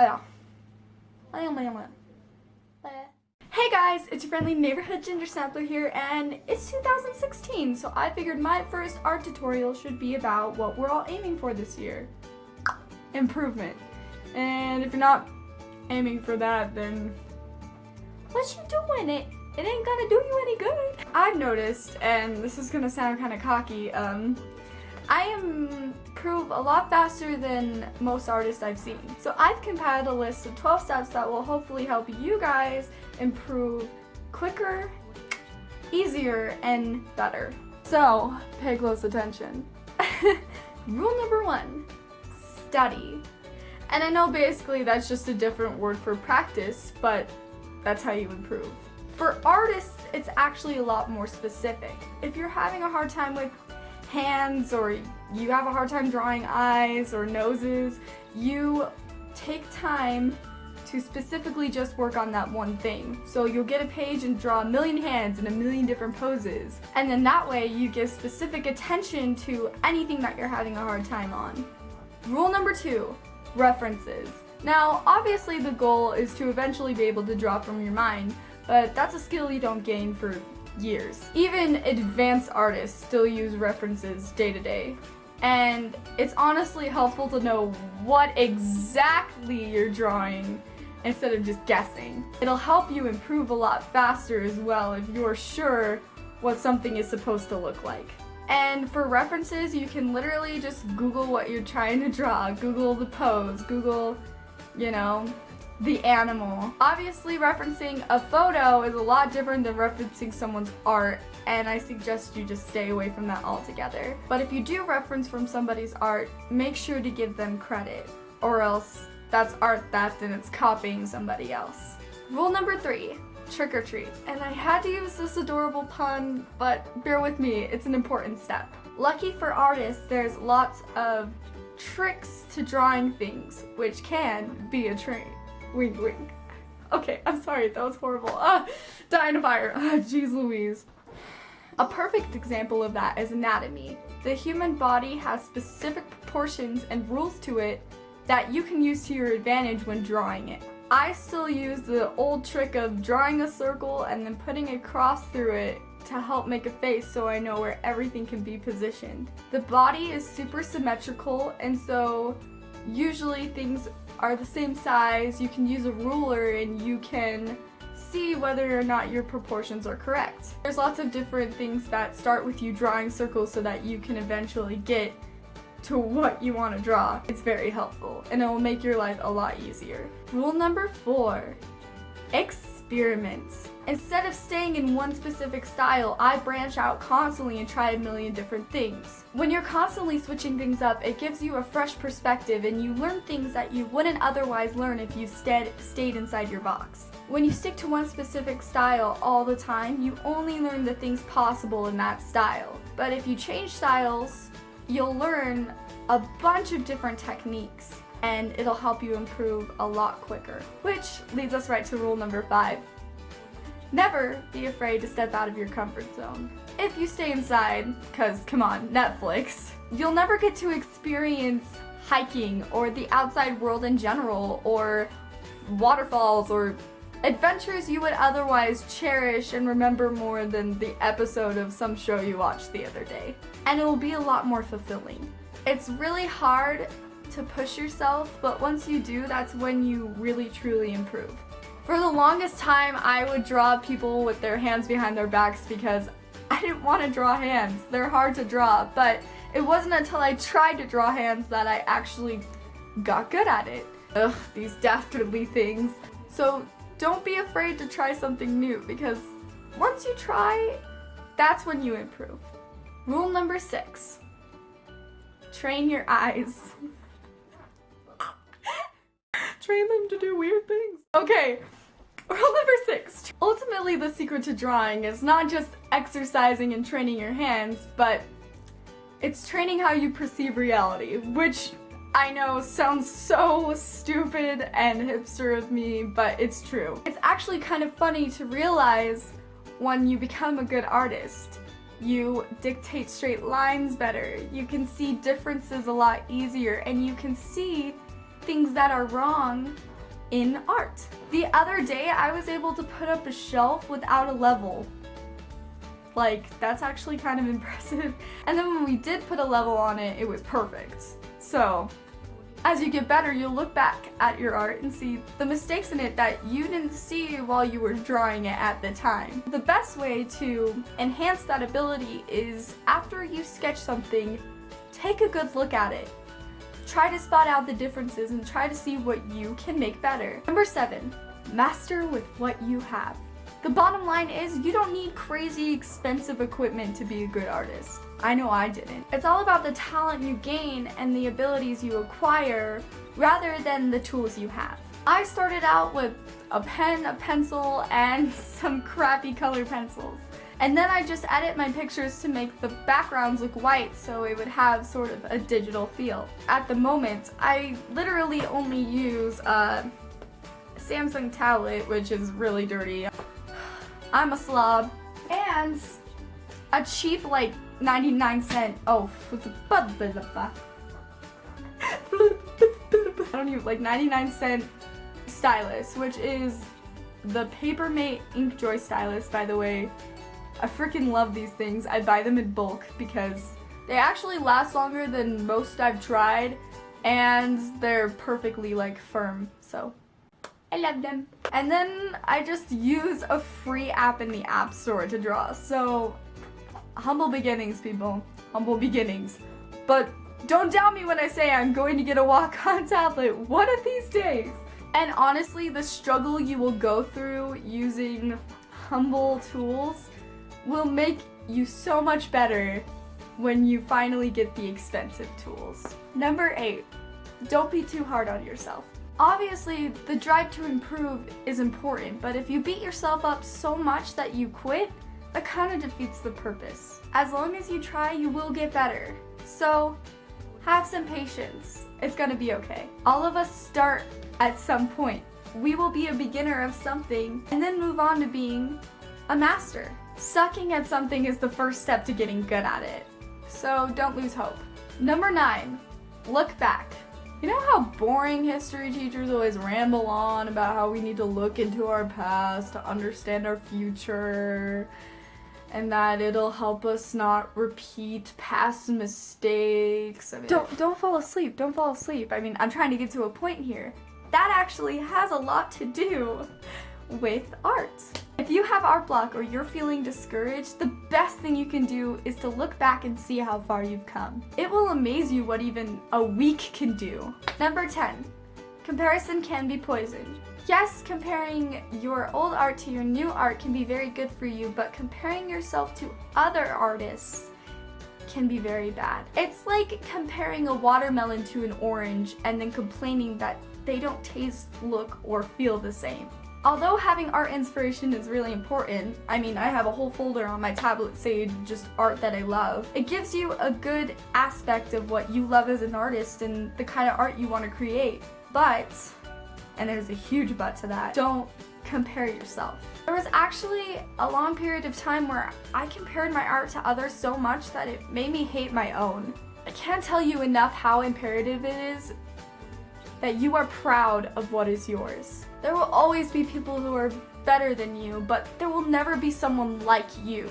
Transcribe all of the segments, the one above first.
Hey guys, it's your friendly neighborhood ginger sampler here, and it's 2016, so I figured my first art tutorial should be about what we're all aiming for this year. Improvement. And if you're not aiming for that, then what you doing? It ain't gonna do you any good. I've noticed, and this is gonna sound kind of cocky, I improve a lot faster than most artists I've seen. So I've compiled a list of 12 steps that will hopefully help you guys improve quicker, easier, and better. So pay close attention. Rule number 1, study. And I know basically that's just a different word for practice, but that's how you improve. For artists, it's actually a lot more specific. If you're having a hard time with hands, or you have a hard time drawing eyes or noses, you take time to specifically just work on that one thing. So you'll get a page and draw a million hands in a million different poses, and then that way you give specific attention to anything that you're having a hard time on. Rule number 2, references. Now, obviously the goal is to eventually be able to draw from your mind, but that's a skill you don't gain for years. Even advanced artists still use references day to day. And it's honestly helpful to know what exactly you're drawing instead of just guessing. It'll help you improve a lot faster as well if you're sure what something is supposed to look like. And for references, you can literally just Google what you're trying to draw, Google the pose, Google, the animal. Obviously, referencing a photo is a lot different than referencing someone's art, and I suggest you just stay away from that altogether. But if you do reference from somebody's art, make sure to give them credit, or else that's art theft and it's copying somebody else. Rule number 3, trick or treat. And I had to use this adorable pun, but bear with me, it's an important step. Lucky for artists, there's lots of tricks to drawing things, which can be a treat. Wink, wink. Okay, I'm sorry, that was horrible. Dying of fire. Jeez Louise. A perfect example of that is anatomy. The human body has specific proportions and rules to it that you can use to your advantage when drawing it. I still use the old trick of drawing a circle and then putting a cross through it to help make a face so I know where everything can be positioned. The body is super symmetrical, and so usually things are the same size. You can use a ruler and you can see whether or not your proportions are correct. There's lots of different things that start with you drawing circles so that you can eventually get to what you want to draw. It's very helpful and it will make your life a lot easier. Rule number 4, experiment. Instead of staying in one specific style, I branch out constantly and try a million different things. When you're constantly switching things up, it gives you a fresh perspective and you learn things that you wouldn't otherwise learn if you stayed inside your box. When you stick to one specific style all the time, you only learn the things possible in that style. But if you change styles, you'll learn a bunch of different techniques and it'll help you improve a lot quicker. Which leads us right to rule number 5. Never be afraid to step out of your comfort zone. If you stay inside, cause come on, Netflix, you'll never get to experience hiking or the outside world in general, or waterfalls, or adventures you would otherwise cherish and remember more than the episode of some show you watched the other day. And it will be a lot more fulfilling. It's really hard to push yourself, but once you do, that's when you really truly improve. For the longest time, I would draw people with their hands behind their backs because I didn't want to draw hands. They're hard to draw, but it wasn't until I tried to draw hands that I actually got good at it. Ugh, these dastardly things. So don't be afraid to try something new, because once you try, that's when you improve. Rule number 6, train your eyes. Train them to do weird things. Okay, rule number 6. Ultimately, the secret to drawing is not just exercising and training your hands, but it's training how you perceive reality, which I know sounds so stupid and hipster of me, but it's true. It's actually kind of funny to realize when you become a good artist. You dictate straight lines better, you can see differences a lot easier, and you can see things that are wrong in art. The other day, I was able to put up a shelf without a level. Like, that's actually kind of impressive. And then when we did put a level on it, it was perfect. So, as you get better, you'll look back at your art and see the mistakes in it that you didn't see while you were drawing it at the time. The best way to enhance that ability is after you sketch something, take a good look at it. Try to spot out the differences and try to see what you can make better. Number 7, master with what you have. The bottom line is you don't need crazy expensive equipment to be a good artist. I know I didn't. It's all about the talent you gain and the abilities you acquire rather than the tools you have. I started out with a pen, a pencil, and some crappy color pencils. And then I just edit my pictures to make the backgrounds look white so it would have sort of a digital feel. At the moment, I literally only use a Samsung tablet, which is really dirty. I'm a slob. And a cheap, like, 99-cent, I don't even, like 99-cent stylus, which is the Papermate Inkjoy stylus, by the way. I freaking love these things. I buy them in bulk because they actually last longer than most I've tried, and they're perfectly, like, firm, so I love them. And then I just use a free app in the App Store to draw, so humble beginnings, people. Humble beginnings. But don't doubt me when I say I'm going to get a walk-on tablet one of these days. And honestly, the struggle you will go through using humble tools will make you so much better when you finally get the expensive tools. Number 8, don't be too hard on yourself. Obviously, the drive to improve is important, but if you beat yourself up so much that you quit, that kind of defeats the purpose. As long as you try, you will get better. So, have some patience. It's gonna be okay. All of us start at some point. We will be a beginner of something and then move on to being a master. Sucking at something is the first step to getting good at it. So don't lose hope. Number 9, look back. You know how boring history teachers always ramble on about how we need to look into our past to understand our future, and that it'll help us not repeat past mistakes. I mean, don't fall asleep. Don't fall asleep. I mean, I'm trying to get to a point here. That actually has a lot to do with art. If you have art block or you're feeling discouraged, the best thing you can do is to look back and see how far you've come. It will amaze you what even a week can do. Number 10, comparison can be poison. Yes, comparing your old art to your new art can be very good for you, but comparing yourself to other artists can be very bad. It's like comparing a watermelon to an orange and then complaining that they don't taste, look, or feel the same. Although having art inspiration is really important, I mean, I have a whole folder on my tablet saved just art that I love. It gives you a good aspect of what you love as an artist and the kind of art you want to create. But, and there's a huge but to that, don't compare yourself. There was actually a long period of time where I compared my art to others so much that it made me hate my own. I can't tell you enough how imperative it is that you are proud of what is yours. There will always be people who are better than you, but there will never be someone like you.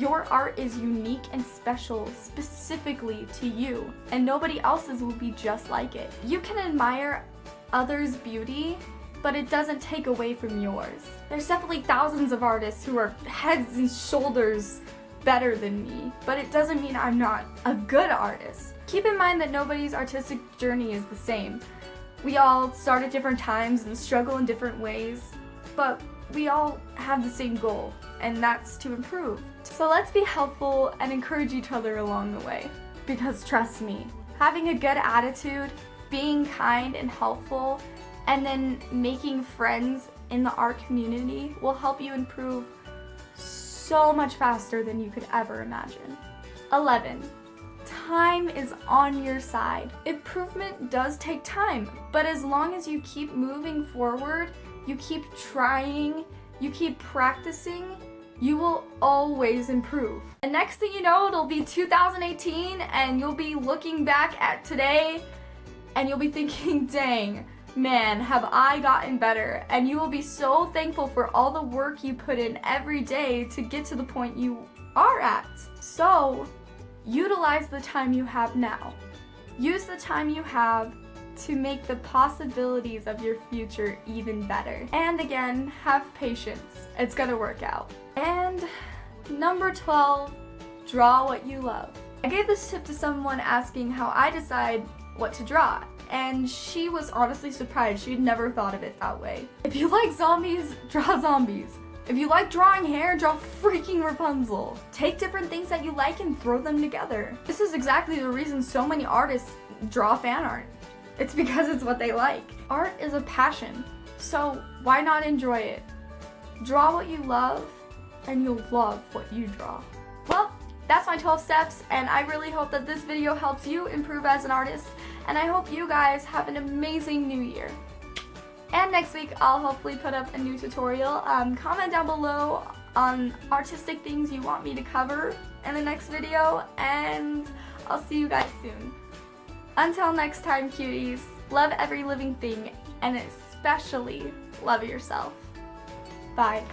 Your art is unique and special specifically to you, and nobody else's will be just like it. You can admire others' beauty, but it doesn't take away from yours. There's definitely thousands of artists who are heads and shoulders better than me, but it doesn't mean I'm not a good artist. Keep in mind that nobody's artistic journey is the same. We all start at different times and struggle in different ways, but we all have the same goal, and that's to improve. So let's be helpful and encourage each other along the way. Because trust me, having a good attitude, being kind and helpful, and then making friends in the art community will help you improve so much faster than you could ever imagine. 11. Time is on your side. Improvement does take time, but as long as you keep moving forward, you keep trying, you keep practicing, you will always improve. And next thing you know, it'll be 2018 and you'll be looking back at today and you'll be thinking, dang, man, have I gotten better? And you will be so thankful for all the work you put in every day to get to the point you are at. So, utilize the time you have now. Use the time you have to make the possibilities of your future even better. And again, have patience. It's gonna work out. And number 12, draw what you love. I gave this tip to someone asking how I decide what to draw, and she was honestly surprised. She'd never thought of it that way. If you like zombies, draw zombies. If you like drawing hair, draw freaking Rapunzel. Take different things that you like and throw them together. This is exactly the reason so many artists draw fan art. It's because it's what they like. Art is a passion, so why not enjoy it? Draw what you love, and you'll love what you draw. Well, that's my 12 steps, and I really hope that this video helps you improve as an artist, and I hope you guys have an amazing new year. And next week, I'll hopefully put up a new tutorial. Comment down below on artistic things you want me to cover in the next video, and I'll see you guys soon. Until next time, cuties, love every living thing, and especially love yourself. Bye.